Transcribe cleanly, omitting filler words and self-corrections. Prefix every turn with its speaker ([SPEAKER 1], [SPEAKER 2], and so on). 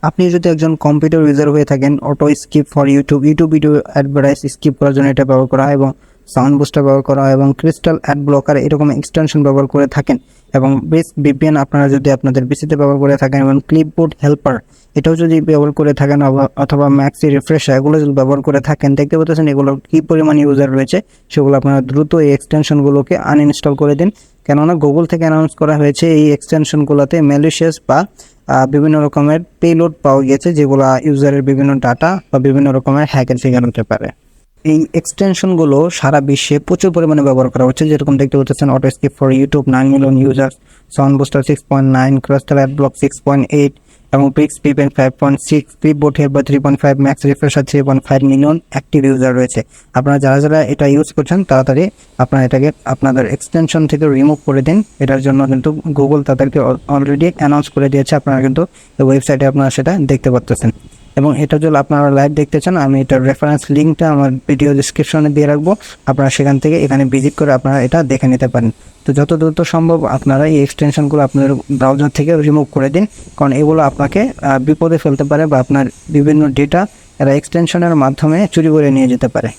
[SPEAKER 1] আপনি যদি একজন কম্পিউটার ইউজার হয়ে থাকেন, auto skip for YouTube video advertise skip করার জন্য এটা ব্যবহার করা হয়, এবং সাউন্ড বুস্টার ব্যবহার করা হয়, এবং ক্রিস্টাল অ্যাড ব্লকার এরকম এক্সটেনশন ব্যবহার করে থাকেন, এবং ব্রিস্ক ভিপিএন আপনারা যদি আপনাদের পিসিতে ব্যবহার করে থাকেন, এবং ক্লিপবোর্ড হেল্পার এটাও যদি ব্যবহার করে থাকেন, অথবা ম্যাক্সি রিফ্রেশার এগুলো যদি ব্যবহার করে থাকেন, দেখতে পাচ্ছেন এগুলোর কী পরিমাণ ইউজার রয়েছে। সেগুলো আপনারা দ্রুত এই এক্সটেনশনগুলোকে আনইনস্টল করে দিন, কেননা গুগল থেকে অ্যানাউন্স করা হয়েছে এই এক্সটেনশনগুলোতে ম্যালিশিয়াস বা বিভিন্ন রকমের পেলোড পাওয়া গেছে, যেগুলো ইউজারের বিভিন্ন ডাটা বা বিভিন্ন রকমের হ্যাকের শিকার হতে পারে। এই এক্সটেনশনগুলো সারা বিশ্বে প্রচুর পরিমাণে ব্যবহার করা হচ্ছে, যেরকম দেখতে পাচ্ছেন autoskip for YouTube 9 million users, sound booster 6.9, crystal ad block 6.8, এবং Brisk VPN 5.6, clipboard helper 3.5, maxi refresher 3.5 million active user রয়েছে। আপনারা যারা এটা ইউজ করছেন তাড়াতাড়ি আপনারা এটাকে আপনাদের এক্সটেনশন থেকে রিমুভ করে দিন। এটার জন্য কিন্তু গুগল তাদেরকে অলরেডি অ্যানাউন্স করে দিয়েছে, আপনারা কিন্তু এই ওয়েবসাইটে আপনারা সেটা দেখতে পাচ্ছেন। এবং এটা যদি আপনারা লাইভ দেখতে চান, আমি এটার রেফারেন্স লিঙ্কটা আমার ভিডিও ডিসক্রিপশনে দিয়ে রাখবো, আপনারা সেখান থেকে এখানে ভিজিট করে আপনারা এটা দেখে নিতে পারেন। তো যত দ্রুত সম্ভব আপনারা এই এক্সটেনশনগুলো আপনার ব্রাউজার থেকে রিমুভ করে দিন, কারণ এগুলো আপনাকে বিপদে ফেলতে পারে বা আপনার বিভিন্ন ডেটা এরা এক্সটেনশনের মাধ্যমে চুরি করে নিয়ে যেতে পারে।